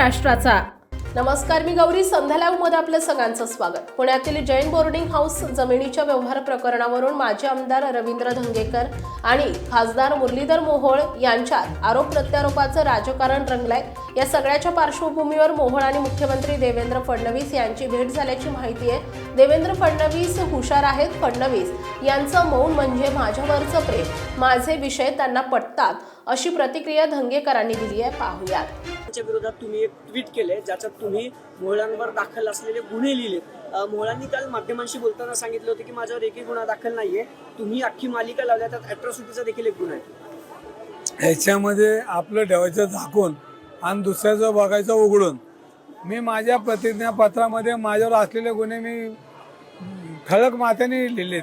महाराष्ट्राचा। नमस्कार, मी गौरी। संध्या लाईव्ह मध्ये आपलं सगळ्यांचं स्वागत। पुण्यातील जैन बोर्डिंग हाऊस जमिनीच्या व्यवहार प्रकरणावरून माजी आमदार रवींद्र धंगेकर आणि खासदार मुरलीधर मोहोळ यांच्यात आरोप प्रत्यारोपाचं राजकारण रंगलंय। या सगळ्याच्या पार्श्वभूमीवर मोहोळ आणि मुख्यमंत्री देवेंद्र फडणवीस यांची भेट झाल्याची माहिती आहे। देवेंद्र फडणवीस हुशार आहेत। फडणवीस यांचं मौन म्हणजे माझ्यावरचं प्रेम, माझे विषय त्यांना पटतात, अशी प्रतिक्रिया धंगेकरांनी दिली आहे। पाहूयात। च्या विरोधात तुम्ही एक ट्विट केले ज्याच्यात तुम्ही मोहळांवर दाखल असलेले गुन्हे लिहिले। मोहळांनी काल माध्यमांशी बोलताना सांगितलं होतं की माझ्यावर एकही गुन्हा दाखल नाहीये, तुम्ही अख्खी मालिका लावल्या, त्यात अॅट्रॉसिटीचा देखील एक गुन्हा आहे। ह्याच्यामध्ये आपलं ठेवायचं झाकून आणि दुसऱ्याचं बघायचं उघडून। मी माझ्या प्रतिज्ञापत्रामध्ये माझ्यावर असलेले गुन्हे मी ठळक माथ्याने लिहिलेत।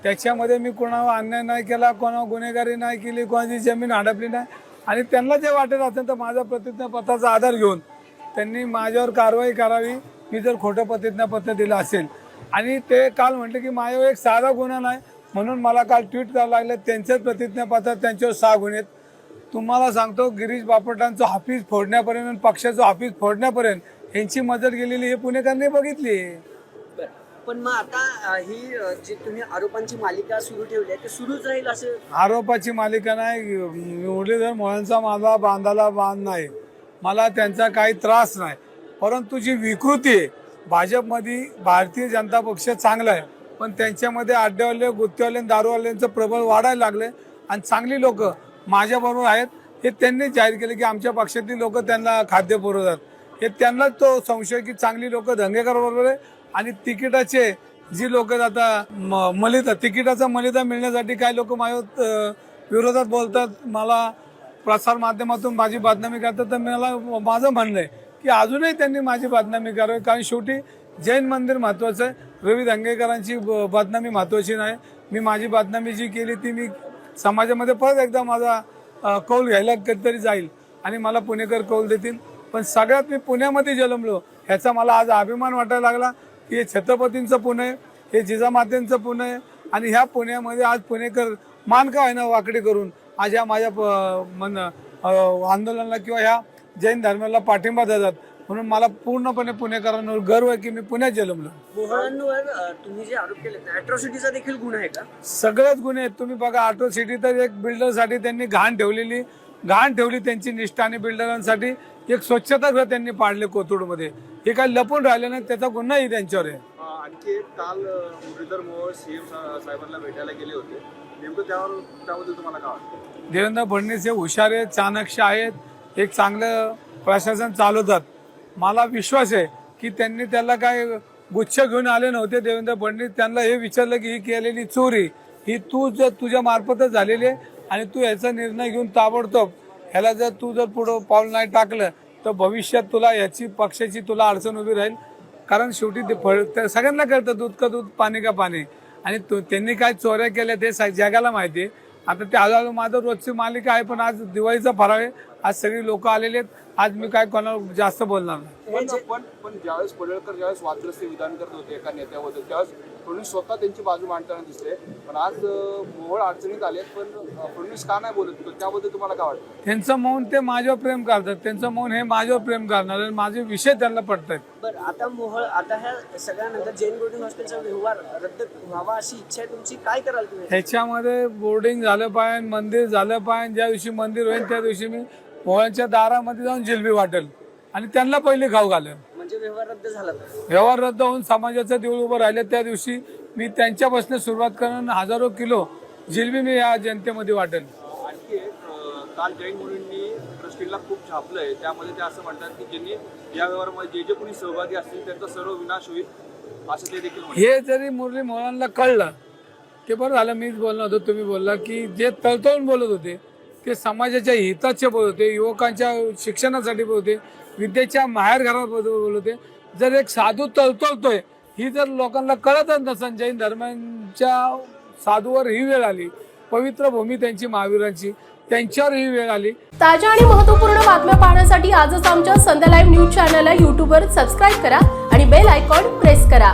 त्याच्यामध्ये मी कोणावर अन्याय नाही केला, कोणावर गुन्हेगारी नाही केली, कोणाची जमीन हडपली नाही। आणि त्यांना जे वाटत असेल तर माझ्या प्रतिज्ञापत्राचा आधार घेऊन त्यांनी माझ्यावर कारवाई करावी, मी जर खोटं प्रतिज्ञापत्र दिलं असेल। आणि ते काल म्हटले की माझ्यावर एक साधा गुन्हा नाही, म्हणून मला काल ट्विट करावं लागलं। त्यांचेच प्रतिज्ञापत्र, त्यांच्यावर 6 गुन्हे आहेत। तुम्हाला सांगतो, गिरीश बापटांचं ऑफिस फोडण्यापर्यंत आणि पक्षाचं ऑफिस फोडण्यापर्यंत यांची मदत गेलेली हे पुणेकरांनी बघितली। पण मग आता ही जी तुम्ही आरोपांची मालिका सुरू ठेवली आहे ते सुरूच राहील असे? आरोपाची मालिका नाही। मुरलीधर मोहोळांचा माझा बांधाला बांध नाही, मला त्यांचा काही त्रास नाही। परंतु जी विकृती आहे भाजपमध्ये, भारतीय जनता पक्ष चांगला आहे, पण त्यांच्यामध्ये अड्डेवाले, गुत्तेवाले, दारूवाल्यांचं प्रबळ वाढायला लागले। आणि चांगली लोक माझ्याबरोबर आहेत हे त्यांनी जाहीर केले की आमच्या पक्षातली लोक त्यांना खाद्य पुरवतात। हे त्यांना तो संशय की चांगली लोक धंगेकर बरोबर आहे। आणि तिकिटाचे जी लोक आता मलिदा, तिकिटाचा मलिदा मिळण्यासाठी काही लोक माझ्या विरोधात बोलतात, मला प्रसार माध्यमातून माझी बदनामी करतात। तर मला माझं म्हणणं आहे की अजूनही त्यांनी माझी बदनामी करावी, कारण शेवटी जैन मंदिर महत्त्वाचं आहे, रवी धंगेकरांची बदनामी महत्त्वाची नाही। मी माझी बदनामी जी केली ती मी समाजामध्ये परत एकदा माझा कौल घ्यायला कधीतरी जाईल आणि मला पुणेकर कौल देतील। पण सगळ्यात मी पुण्यामध्ये जन्मलो ह्याचा मला आज अभिमान वाटायला लागला की हे छत्रपतींचं पुणे, हे जिजामातेंचं पुणे आहे। आणि ह्या पुण्यामध्ये आज पुणेकर मान का आहे ना वाकडी करून आज ह्या माझ्या आंदोलनाला किंवा ह्या जैन धर्माला पाठिंबा देतात। म्हणून मला पूर्णपणे पुणेकरांवर गर्व आहे की मी पुण्यात जन्मलो। मोहळांवर तुम्ही जे आरोप केले अॅट्रॉसिटीचा देखील गुन्हा आहे का? सगळेच गुन्हे आहेत। तुम्ही बघा, अॅट्रॉसिटी तर एक बिल्डरसाठी त्यांनी घाण ठेवली त्यांची निष्ठा, आणि बिल्डरांसाठी एक स्वच्छतागृह त्यांनी पाडले कोथरूडमध्ये, हे काही लपून राहिले नाही, त्याचा गुन्हाही त्यांच्यावर आहे। आणखी एक काल मुरलीधर मोहोळ सीएम साहेबांना भेटायला गेले होते, नेमकं त्याबद्दल तुम्हाला काय वाटतं? देवेंद्र फडणवीस हे हुशार आहेत, चाणक्य आहेत, एक चांगलं प्रशासन चालवतात। मला विश्वास आहे की त्यांनी त्याला काय गुच्छ घेऊन आले नव्हते। देवेंद्र फडणवीस त्यांना हे विचारलं की ही केलेली चोरी ही तुझ्या मार्फतच झालेली आहे, आणि तू याचा निर्णय घेऊन ताबडतोब ह्याला जर तू पुढं पाऊल नाही टाकलं तर भविष्यात तुला याची पक्षाची तुला अडचण उभी राहील। कारण शेवटी सगळ्यांना कळतं दूध का दूध, पाणी का पाणी। आणि त्यांनी काय चोऱ्या केल्या ते जगाला माहिती आहे। आता ते हळूहळू माझं रोजची मालिका आहे, पण आज दिवाळीचा फराळ आहे, आज सगळी लोक आलेले आहेत, आज मी काय कोणाला जास्त बोलणार नाही। पण ज्यावेळेस पडळकर ज्यावेळेस वादग्रस्त विधान करत होते एका नेत्याबद्दल, त्यावेळेस फडणवीस स्वतः त्यांची बाजू मांडताना दिसते। पण आज मोहोळ अडचणीत आलेत, पण फडणवीस का नाही बोलत, त्याबद्दल तुम्हाला काय वाटतं? त्यांचं मौन, ते माझ्यावर प्रेम करतात, त्यांचं मौन हे माझ्यावर प्रेम करणार, माझे विषय त्यांना पडतात। बरं, आता मोहोळ, आता ह्या सगळ्यानंतर जैन बोर्डिंग हॉस्टेलचा व्यवहार रद्द व्हावा अशी इच्छा आहे तुमची, काय कराल तुम्ही? ह्याच्यामध्ये बोर्डिंग झालं पाहिजे, मंदिर झालं पाहिजे। ज्या दिवशी मंदिर होईल त्या दिवशी मी मोहोळच्या दारामध्ये जाऊन जिलबी वाटेल आणि त्यांना पहिले खाऊ घालेल। म्हणजे व्यवहार रद्द झाला तर? व्यवहार रद्द होऊन समाजाचं देऊळ उभं राहिले त्या दिवशी मी त्यांच्यापासून सुरुवात करून हजारो किलो जिलबी मी या जनतेमध्ये वाटेल। आणखी काल जैन मुलींनी ट्रस्टीला खूप छापलंय, त्यामध्ये ते असं म्हणतात की ज्यांनी या व्यवहारामध्ये जे कोणी सहभागी असतील त्यांचा सर्व विनाश होईल असं ते देखील म्हणतात। हे जरी मुरली मोहोळांना कळलं ते बरं झालं, मीच बोललो होतो, तुम्ही बोलला की जे तळतळून बोलत होते ते समाजाच्या हिताचे बोलत होते, युवकांच्या शिक्षणासाठी बोलत होते, विद्येच्या माहेर घरात बोलत होते। जर एक साधू तळतळतोय ही जर लोकांना कळतच नसेल, जैन धर्मांच्या साधूवर ही वेळ आली, पवित्र भूमी त्यांची महावीरांची, त्यांच्यावर ही वेळ आली। ताज्या आणि महत्त्वपूर्ण बातम्या पाहण्यासाठी आजच आमच्या संध्या लाईव्ह न्यूज चॅनलला यूट्यूबवर सबस्क्राईब करा आणि बेल आयकॉन प्रेस करा।